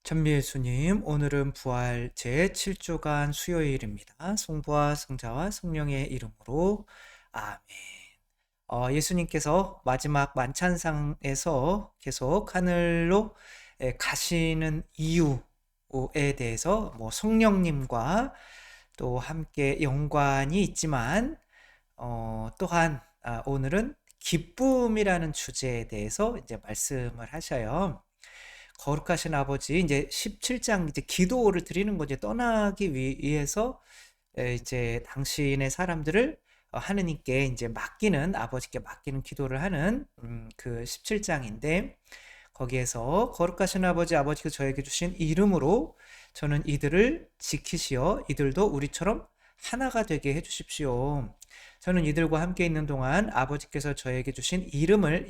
천미예수님, 오늘은 부활 제7주간 수요일입니다. 성부와 성자와 성령의 이름으로 아멘. 예수님께서 마지막 만찬상에서 계속 하늘로 가시는 이유에 대해서 성령님과 또 함께 연관이 있지만 또한 오늘은 기쁨이라는 주제에 대해서 이제 말씀을 하셔요. 거룩하신 아버지, 이제 17장 이제 기도를 드리는 거죠. 떠나기 위해서 이제 당신의 사람들을 하느님께 이제 맡기는, 아버지께 맡기는 기도를 하는 그 17장인데, 거기에서 거룩하신 아버지, 아버지께서 저에게 주신 이름으로 저는 이들을 지키시어 이들도 우리처럼 하나가 되게 해주십시오. 저는 이들과 함께 있는 동안 아버지께서 저에게 주신 이름으로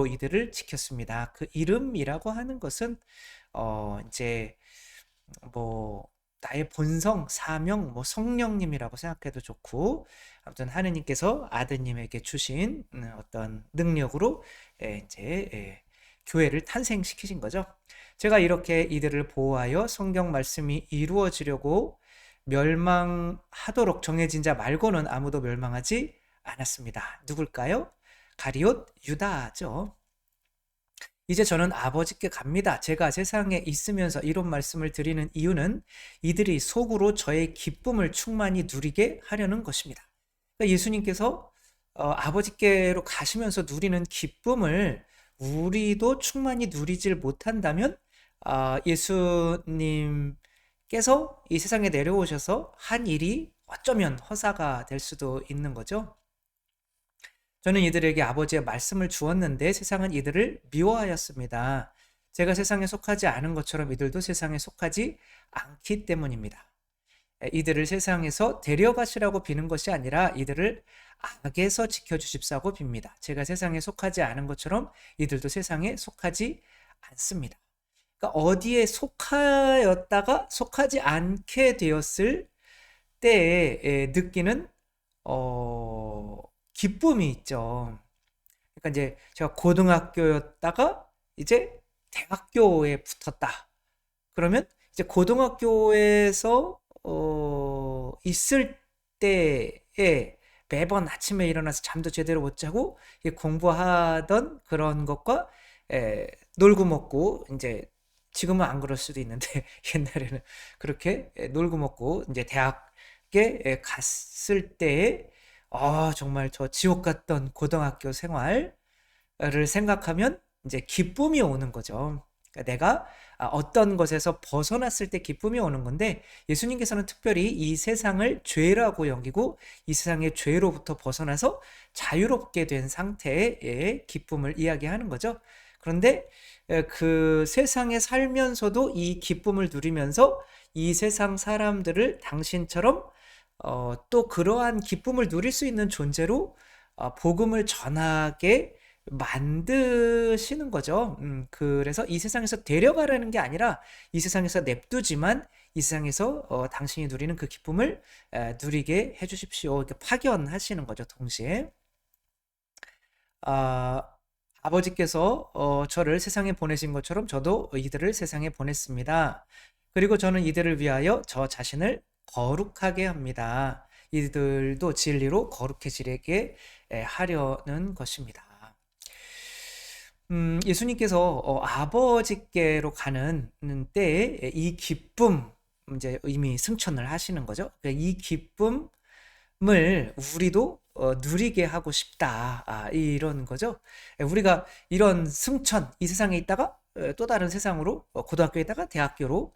이들을 지켰습니다. 그 이름이라고 하는 것은 이제 뭐 나의 본성, 사명, 성령님이라고 생각해도 좋고, 아무튼 하느님께서 아드님에게 주신 어떤 능력으로 이제 교회를 탄생시키신 거죠. 제가 이렇게 이들을 보호하여 성경 말씀이 이루어지려고 멸망하도록 정해진 자 말고는 아무도 멸망하지 않았습니다. 누굴까요? 가리옷 유다죠. 이제 저는 아버지께 갑니다. 제가 세상에 있으면서 이런 말씀을 드리는 이유는 이들이 속으로 저의 기쁨을 충만히 누리게 하려는 것입니다. 그러니까 예수님께서 아버지께로 가시면서 누리는 기쁨을 우리도 충만히 누리질 못한다면 예수님께서 이 세상에 내려오셔서 한 일이 어쩌면 허사가 될 수도 있는 거죠. 저는 이들에게 아버지의 말씀을 주었는데 세상은 이들을 미워하였습니다. 제가 세상에 속하지 않은 것처럼 이들도 세상에 속하지 않기 때문입니다. 이들을 세상에서 데려가시라고 비는 것이 아니라 이들을 악에서 지켜주십사고 빕니다. 제가 세상에 속하지 않은 것처럼 이들도 세상에 속하지 않습니다. 그러니까 어디에 속하였다가 속하지 않게 되었을 때에 느끼는 기쁨이 있죠. 그러니까 이제 제가 고등학교였다가 이제 대학교에 붙었다. 그러면 이제 고등학교에서 있을 때에 매번 아침에 일어나서 잠도 제대로 못 자고 공부하던 그런 것과 놀고 먹고, 이제 지금은 안 그럴 수도 있는데 옛날에는 그렇게 놀고 먹고 이제 대학에 갔을 때에 정말 저 지옥 같던 고등학교 생활을 생각하면 이제 기쁨이 오는 거죠. 그러니까 내가 어떤 것에서 벗어났을 때 기쁨이 오는 건데, 예수님께서는 특별히 이 세상을 죄라고 여기고 이 세상의 죄로부터 벗어나서 자유롭게 된 상태의 기쁨을 이야기하는 거죠. 그런데 그 세상에 살면서도 이 기쁨을 누리면서 이 세상 사람들을 당신처럼 또 그러한 기쁨을 누릴 수 있는 존재로 복음을 전하게 만드시는 거죠. 그래서 이 세상에서 데려가라는 게 아니라 이 세상에서 냅두지만 이 세상에서 당신이 누리는 그 기쁨을 누리게 해주십시오. 이렇게 파견하시는 거죠, 동시에. 아, 아버지께서 저를 세상에 보내신 것처럼 저도 이들을 세상에 보냈습니다. 그리고 저는 이들을 위하여 저 자신을 거룩하게 합니다. 이들도 진리로 거룩해지게 하려는 것입니다. 예수님께서 아버지께로 가는 때에 이 기쁨, 이제 이미 승천을 하시는 거죠. 그러니까 이 기쁨을 우리도 누리게 하고 싶다. 이런 거죠. 우리가 이런 승천, 이 세상에 있다가 또 다른 세상으로, 고등학교에 있다가 대학교로,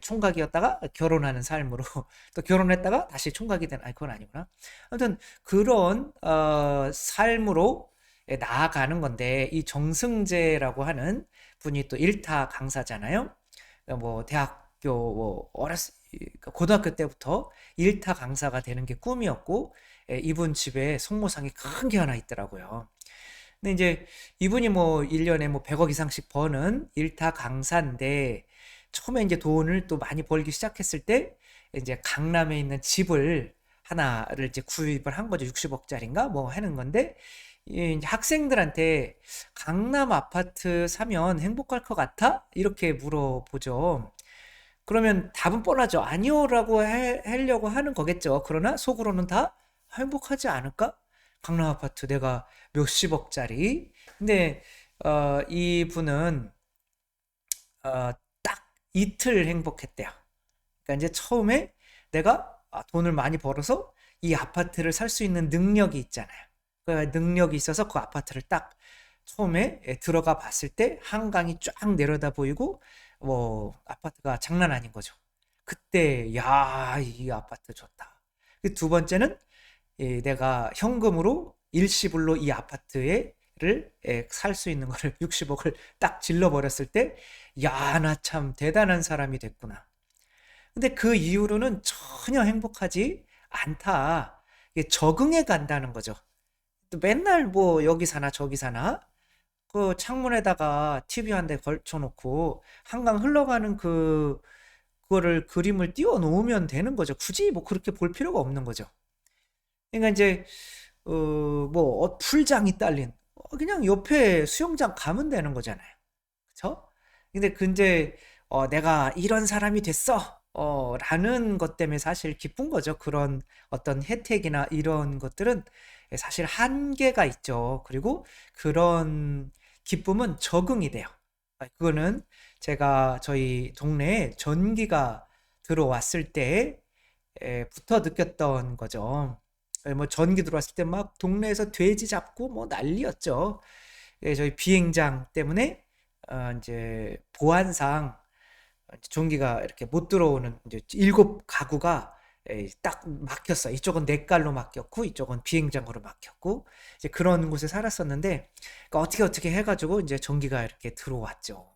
총각이었다가 결혼하는 삶으로 또 결혼했다가 다시 총각이 된, 그건 아니구나. 아무튼 그런 삶으로 나아가는 건데, 이 정승재라고 하는 분이 또 일타 강사잖아요. 대학교 고등학교 때부터 일타 강사가 되는 게 꿈이었고, 이분 집에 송모상이 큰 게 하나 있더라고요. 근데 이제 이분이 1년에 100억 이상씩 버는 일타 강사인데, 처음에 이제 돈을 또 많이 벌기 시작했을 때 이제 강남에 있는 집을 하나를 이제 구입을 한 거죠. 60억짜리인가 하는 건데, 이제 학생들한테 강남 아파트 사면 행복할 것 같아? 이렇게 물어보죠. 그러면 답은 뻔하죠. 아니요라고 하려고 하는 거겠죠. 그러나 속으로는 다 행복하지 않을까? 강남 아파트 내가 몇십억짜리. 근데 이분은 딱 이틀 행복했대요. 그러니까 이제 처음에 내가 돈을 많이 벌어서 이 아파트를 살 수 있는 능력이 있잖아요. 그 능력이 있어서 그 아파트를 딱 처음에 들어가 봤을 때 한강이 쫙 내려다 보이고 뭐 아파트가 장난 아닌 거죠. 그때 야, 이 아파트 좋다. 그 두 번째는 내가 현금으로 일시불로 이 아파트를 살 수 있는 거를 60억을 딱 질러 버렸을 때 야, 나 참 대단한 사람이 됐구나. 근데 그 이후로는 전혀 행복하지 않다. 이게 적응해 간다는 거죠. 또 맨날 뭐 여기 사나 저기 사나 그 창문에다가 TV 한 대 걸쳐놓고 한강 흘러가는 그거를 그림을 띄워 놓으면 되는 거죠. 굳이 뭐 그렇게 볼 필요가 없는 거죠. 그러니까 이제 뭐 풀장이 딸린 그냥 옆에 수영장 가면 되는 거잖아요. 그쵸? 근데 내가 이런 사람이 됐어. 라는 것 때문에 사실 기쁜 거죠. 그런 어떤 혜택이나 이런 것들은 사실 한계가 있죠. 그리고 그런 기쁨은 적응이 돼요. 그거는 제가 저희 동네에 전기가 들어왔을 때부터 느꼈던 거죠. 뭐 전기 들어왔을 때 막 동네에서 돼지 잡고 뭐 난리였죠. 저희 비행장 때문에 이제 보안상 전기가 이렇게 못 들어오는 이제 일곱 가구가 딱 막혔어. 이쪽은 냇가로 막혔고 이쪽은 비행장으로 막혔고 이제 그런 곳에 살았었는데 그러니까 어떻게 해가지고 이제 전기가 이렇게 들어왔죠.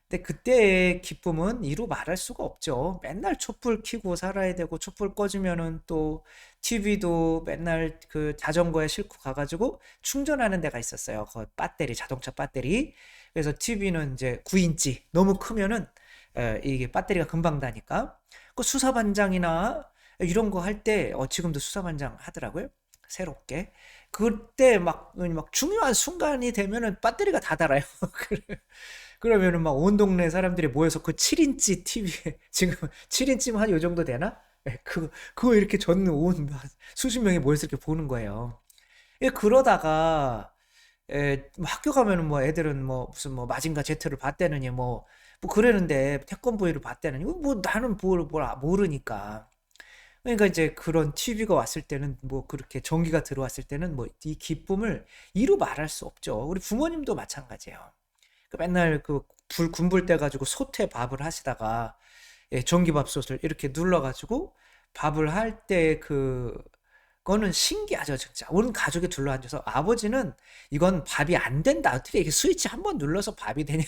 근데 그때의 기쁨은 이루 말할 수가 없죠. 맨날 촛불 켜고 살아야 되고 촛불 꺼지면은 또 TV도 맨날 그 자전거에 싣고 가가지고 충전하는 데가 있었어요. 그 배터리, 자동차 배터리. 그래서 TV는 이제 9인치 너무 크면은 이게 배터리가 금방 다니까. 그 수사반장이나 이런 거 할 때 지금도 수사반장 하더라고요. 새롭게. 그때 막 중요한 순간이 되면은 배터리가 다 닳아요. 그러면은 막 온 동네 사람들이 모여서 그 7인치 TV에 지금 7인치면 한 요 정도 되나? 그거 이렇게 전 온 수십 명이 모여서 이렇게 보는 거예요. 그러다가 뭐 학교 가면은 뭐 애들은 뭐 무슨 뭐 마징가 제트를 봤대느니 뭐 그러는데 태권브이를 봤대느니 뭐 나는 뭘 모르니까. 그러니까 이제 그런 TV가 왔을 때는 뭐 그렇게 전기가 들어왔을 때는 뭐 이 기쁨을 이루 말할 수 없죠. 우리 부모님도 마찬가지예요. 맨날 그 불 군불 때 가지고 솥에 밥을 하시다가 전기밥솥을 이렇게 눌러가지고 밥을 할 때 그거는 신기하죠, 진짜. 온 가족이 둘러앉아서 아버지는 이건 밥이 안 된다. 어떻게 이렇게 스위치 한 번 눌러서 밥이 되냐.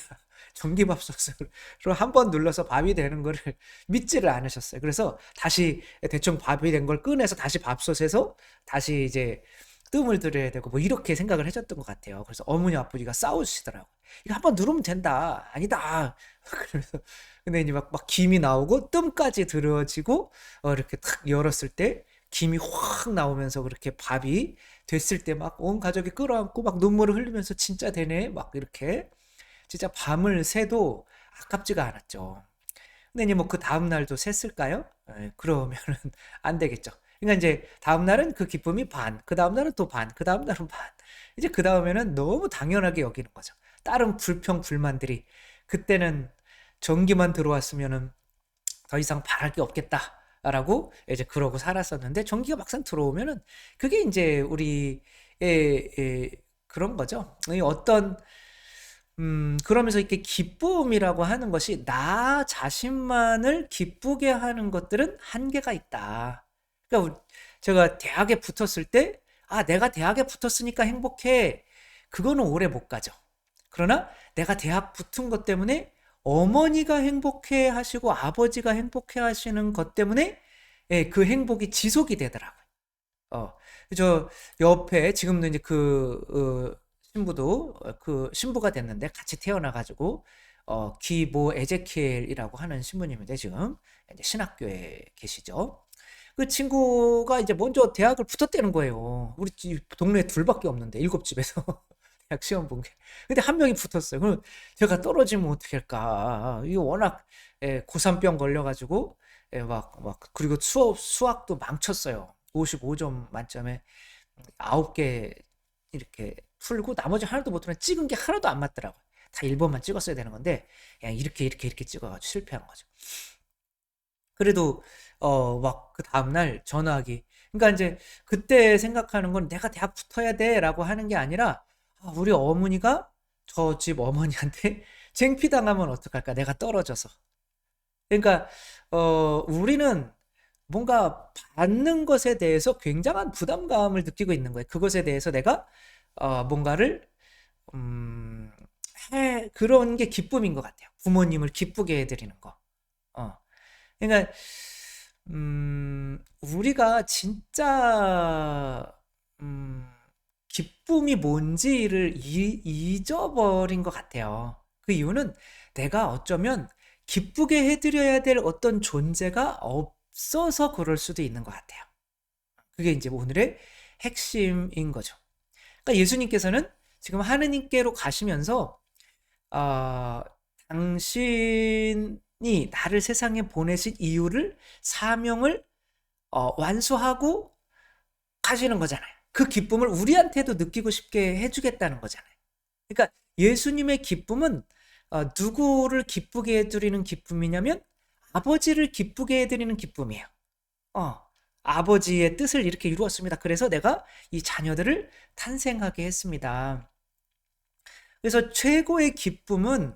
전기밥솥으로 한 번 눌러서 밥이 되는 거를 믿지를 않으셨어요. 그래서 다시 대충 밥이 된 걸 꺼내서 다시 밥솥에서 다시 이제 뜸을 들여야 되고 뭐 이렇게 생각을 하셨던 것 같아요. 그래서 어머니 아버지가 싸우시더라고. 이거 한번 누르면 된다. 아니다. 그래서 근데 이제 막 김이 나오고 뜸까지 들어지고 이렇게 탁 열었을 때 김이 확 나오면서 그렇게 밥이 됐을 때 막 온 가족이 끌어안고 막 눈물을 흘리면서 진짜 되네. 막 이렇게 진짜 밤을 새도 아깝지가 않았죠. 근데 이제 뭐 그 다음 날도 샜을까요? 그러면은 안 되겠죠. 그러니까 이제 다음 날은 그 기쁨이 반, 그 다음 날은 또 반, 그 다음 날은 반. 이제 그 다음에는 너무 당연하게 여기는 거죠. 다른 불평, 불만들이 그때는 전기만 들어왔으면은 더 이상 바랄 게 없겠다라고 이제 그러고 살았었는데 전기가 막상 들어오면은 그게 이제 우리의 그런 거죠. 이 어떤 그러면서 이렇게 기쁨이라고 하는 것이 나 자신만을 기쁘게 하는 것들은 한계가 있다. 그러니까 제가 대학에 붙었을 때, 내가 대학에 붙었으니까 행복해. 그거는 오래 못 가죠. 그러나 내가 대학 붙은 것 때문에 어머니가 행복해 하시고 아버지가 행복해 하시는 것 때문에 그 행복이 지속이 되더라고요. 어, 저 옆에 지금도 이제 신부도 그 신부가 됐는데 같이 태어나가지고 기모 에제키엘이라고 하는 신부님인데 지금 이제 신학교에 계시죠. 그 친구가 이제 먼저 대학을 붙었다는 거예요. 우리 집 동네에 둘밖에 없는데, 7집에서. 대학 시험 본 게. 근데 한 명이 붙었어요. 그럼 제가 떨어지면 어떻게 할까? 이거 워낙 고산병 걸려가지고 그리고 수학도 망쳤어요. 55점 만점에 9개 이렇게 풀고 나머지 하나도 못하면 찍은 게 하나도 안 맞더라고요. 다 1번만 찍었어야 되는 건데 그냥 이렇게 찍어가지고 실패한 거죠. 그래도 막 그 다음날 전화하기. 그러니까 이제 그때 생각하는 건 내가 대학 붙어야 돼라고 하는 게 아니라 우리 어머니가 저 집 어머니한테 창피당하면 어떡할까? 내가 떨어져서. 그러니까 우리는 뭔가 받는 것에 대해서 굉장한 부담감을 느끼고 있는 거예요. 그것에 대해서 내가 뭔가를 음, 그런 게 기쁨인 것 같아요. 부모님을 기쁘게 해드리는 거. 어. 그러니까 우리가 진짜 기쁨이 뭔지를 잊어버린 것 같아요. 그 이유는 내가 어쩌면 기쁘게 해드려야 될 어떤 존재가 없어서 그럴 수도 있는 것 같아요. 그게 이제 오늘의 핵심인 거죠. 그러니까 예수님께서는 지금 하느님께로 가시면서 어, 당신이 나를 세상에 보내신 이유를 사명을 완수하고 가시는 거잖아요. 그 기쁨을 우리한테도 느끼고 싶게 해주겠다는 거잖아요. 그러니까 예수님의 기쁨은 누구를 기쁘게 해드리는 기쁨이냐면 아버지를 기쁘게 해드리는 기쁨이에요. 아버지의 뜻을 이렇게 이루었습니다. 그래서 내가 이 자녀들을 탄생하게 했습니다. 그래서 최고의 기쁨은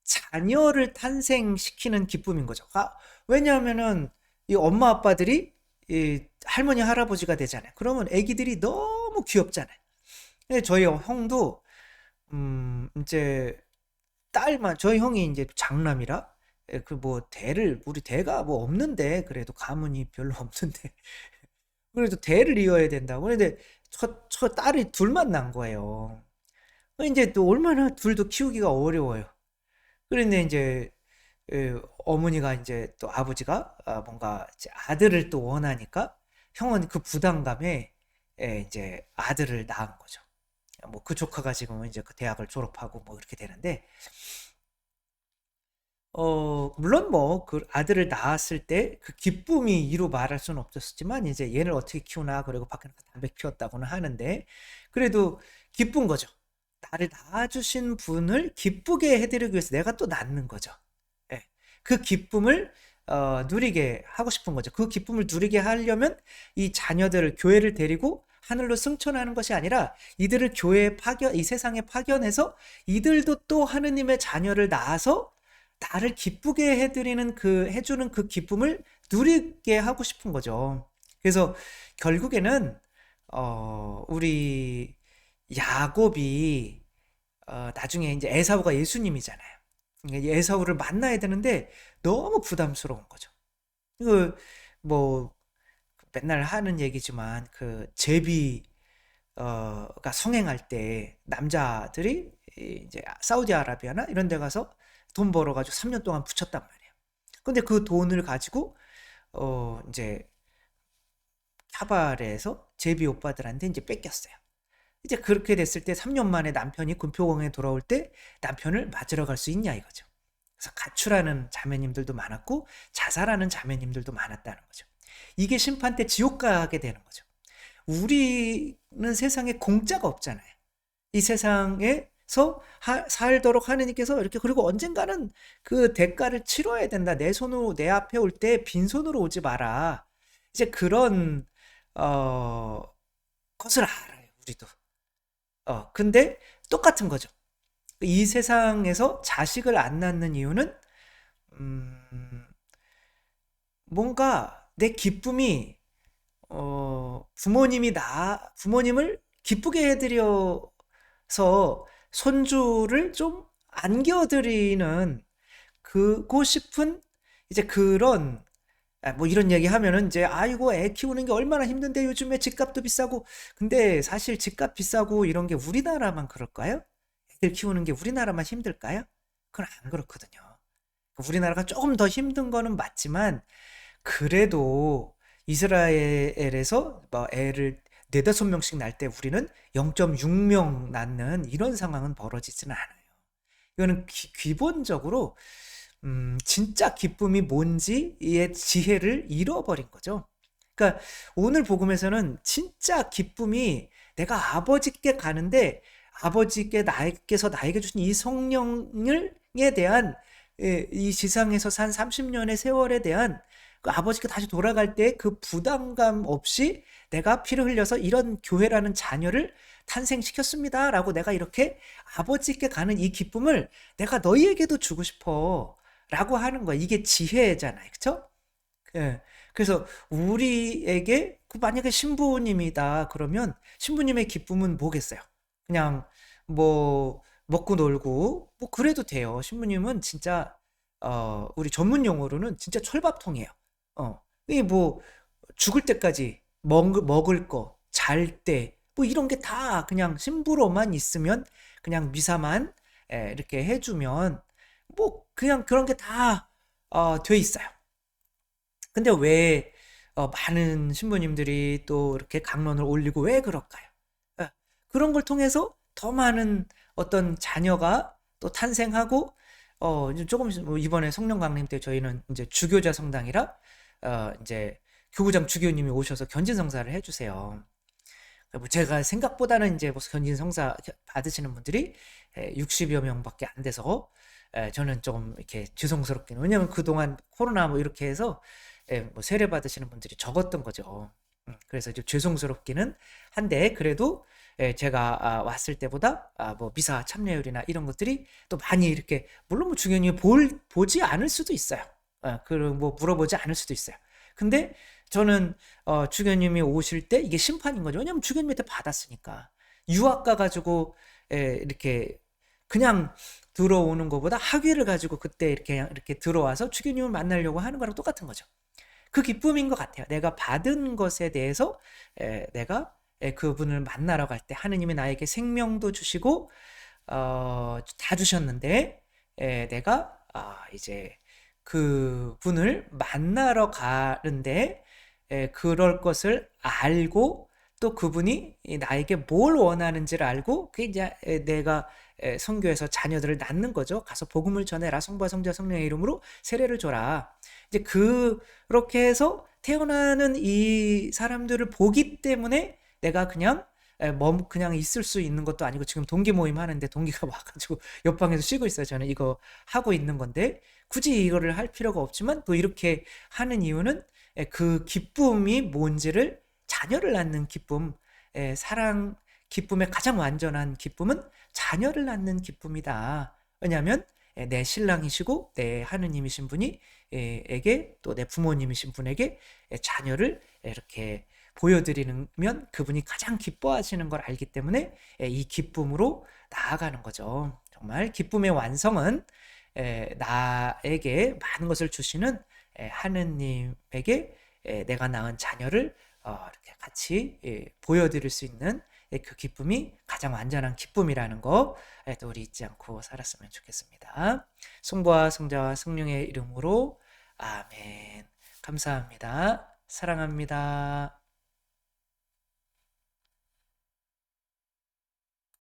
자녀를 탄생시키는 기쁨인 거죠. 왜냐하면은 이 엄마 아빠들이 이 할머니 할아버지가 되잖아요. 그러면 아기들이 너무 귀엽잖아요. 저희 형도 이제 딸만 저희 형이 이제 장남이라 그 뭐 우리 대가 뭐 없는데 그래도 가문이 별로 없는데 그래도 대를 이어야 된다고. 그런데 저 딸이 둘만 난 거예요. 이제 또 얼마나 둘도 키우기가 어려워요. 그런데 이제 어머니가 이제 또 아버지가 뭔가 이제 아들을 또 원하니까 형은 그 부담감에 이제 아들을 낳은 거죠. 뭐 그 조카가 지금은 이제 그 대학을 졸업하고 뭐 이렇게 되는데 물론 뭐 그 아들을 낳았을 때 그 기쁨이 이루 말할 수는 없었지만 이제 얘를 어떻게 키우나 그리고 밖에 나가 담배 피웠다고는 하는데 그래도 기쁜 거죠. 나를 낳아주신 분을 기쁘게 해드리기 위해서 내가 또 낳는 거죠. 예. 그 기쁨을 누리게 하고 싶은 거죠. 그 기쁨을 누리게 하려면 이 자녀들을 교회를 데리고 하늘로 승천하는 것이 아니라 이들을 교회에 이 세상에 파견해서 이들도 또 하느님의 자녀를 낳아서 나를 기쁘게 해주는 그 기쁨을 누리게 하고 싶은 거죠. 그래서 결국에는 우리 야곱이 나중에 이제 에사우가 예수님이잖아요. 그러니까 에사우를 만나야 되는데 너무 부담스러운 거죠. 그 뭐 맨날 하는 얘기지만 그 제비가 성행할 때 남자들이 이제 사우디아라비아나 이런 데 가서 돈 벌어가지고 3년 동안 붙였단 말이에요. 근데 그 돈을 가지고 이제 카바레에서 제비 오빠들한테 이제 뺏겼어요. 이제 그렇게 됐을 때 3년 만에 남편이 금표공에 돌아올 때 남편을 맞으러 갈 수 있냐 이거죠. 그래서 가출하는 자매님들도 많았고 자살하는 자매님들도 많았다는 거죠. 이게 심판 때 지옥 가게 되는 거죠. 우리는 세상에 공짜가 없잖아요. 이 세상에서 살도록 하느님께서 이렇게 그리고 언젠가는 그 대가를 치러야 된다. 내 손으로 내 앞에 올 때 빈손으로 오지 마라. 이제 그런 것을 알아요. 우리도. 근데 똑같은 거죠. 이 세상에서 자식을 안 낳는 이유는 뭔가 내 기쁨이 부모님을 기쁘게 해드려서 손주를 좀 안겨드리는 그고 싶은 이제 그런 뭐 이런 얘기 하면은 이제 아이고 애 키우는 게 얼마나 힘든데 요즘에 집값도 비싸고 근데 사실 집값 비싸고 이런 게 우리나라만 그럴까요? 애들 키우는 게 우리나라만 힘들까요? 그건 안 그렇거든요. 우리나라가 조금 더 힘든 거는 맞지만 그래도 이스라엘에서 뭐 애를 네다섯 명씩 낳을 때 우리는 0.6명 낳는 이런 상황은 벌어지지는 않아요. 이거는 기본적으로 진짜 기쁨이 뭔지의 지혜를 잃어버린 거죠. 그러니까 오늘 복음에서는 진짜 기쁨이 내가 아버지께 가는데 아버지께 나에게서 나에게 주신 이 성령에 대한 이 지상에서 산 30년의 세월에 대한 그 아버지께 다시 돌아갈 때 그 부담감 없이 내가 피를 흘려서 이런 교회라는 자녀를 탄생시켰습니다라고 내가 이렇게 아버지께 가는 이 기쁨을 내가 너희에게도 주고 싶어 라고 하는 거야. 이게 지혜잖아요. 그쵸? 예. 그래서 우리에게 만약에 신부님이다 그러면 신부님의 기쁨은 뭐겠어요? 그냥 뭐 먹고 놀고 뭐 그래도 돼요. 신부님은 진짜 우리 전문 용어로는 진짜 철밥통이에요. 이게 뭐 죽을 때까지 먹을 거, 잘 때, 뭐 이런 게 다 그냥 신부로만 있으면 그냥 미사만 이렇게 해주면 뭐 그냥 그런 게 다 돼 있어요. 근데 왜 많은 신부님들이 또 이렇게 강론을 올리고 왜 그럴까요? 예, 그런 걸 통해서 더 많은 어떤 자녀가 또 탄생하고 이제 조금씩 뭐 이번에 성령 강림 때 저희는 이제 주교자 성당이라 이제 교구장 주교님이 오셔서 견진 성사를 해주세요. 뭐 제가 생각보다는 이제 뭐 견진 성사 받으시는 분들이 60여 명밖에 안 돼서 저는 좀 이렇게 죄송스럽긴 왜냐면 그동안 코로나 뭐 이렇게 해서 뭐 세례 받으시는 분들이 적었던 거죠. 그래서 이제 죄송스럽기는 한데 그래도 제가 왔을 때보다 뭐 미사 참여율이나 이런 것들이 또 많이 이렇게 물론 뭐 주교님이 보지 않을 수도 있어요. 그리고 뭐 물어보지 않을 수도 있어요. 근데 저는 주교님이 오실 때 이게 심판인 거죠. 왜냐면 주교님한테 받았으니까. 유학 가가지고 이렇게 그냥 들어오는 것보다 학위를 가지고 그때 이렇게 들어와서 주교님을 만나려고 하는 거랑 똑같은 거죠. 그 기쁨인 것 같아요. 내가 받은 것에 대해서 내가 그분을 만나러 갈 때 하느님이 나에게 생명도 주시고 다 주셨는데 내가 이제 그분을 만나러 가는데 그럴 것을 알고 또 그분이 나에게 뭘 원하는지를 알고 그게 이제 내가 선교에서 자녀들을 낳는 거죠. 가서 복음을 전해라. 성부와 성자와 성령의 이름으로 세례를 줘라. 이제 그렇게 해서 태어나는 이 사람들을 보기 때문에 내가 그냥 그냥 있을 수 있는 것도 아니고 지금 동기 모임 하는데 동기가 와가지고 옆방에서 쉬고 있어요. 저는 이거 하고 있는 건데 굳이 이거를 할 필요가 없지만 또 이렇게 하는 이유는 그 기쁨이 뭔지를 자녀를 낳는 기쁨, 사랑 기쁨의 가장 완전한 기쁨은 자녀를 낳는 기쁨이다. 왜냐하면 내 신랑이시고 내 하느님이신 분이 에게 또 내 부모님이신 분에게 자녀를 이렇게 보여드리면 그분이 가장 기뻐하시는 걸 알기 때문에 이 기쁨으로 나아가는 거죠. 정말 기쁨의 완성은 나에게 많은 것을 주시는 하느님에게 내가 낳은 자녀를 이렇게 같이 보여드릴 수 있는 그 기쁨이 가장 완전한 기쁨이라는 거 또 우리 잊지 않고 살았으면 좋겠습니다. 성부와 성자와 성령의 이름으로 아멘. 감사합니다. 사랑합니다.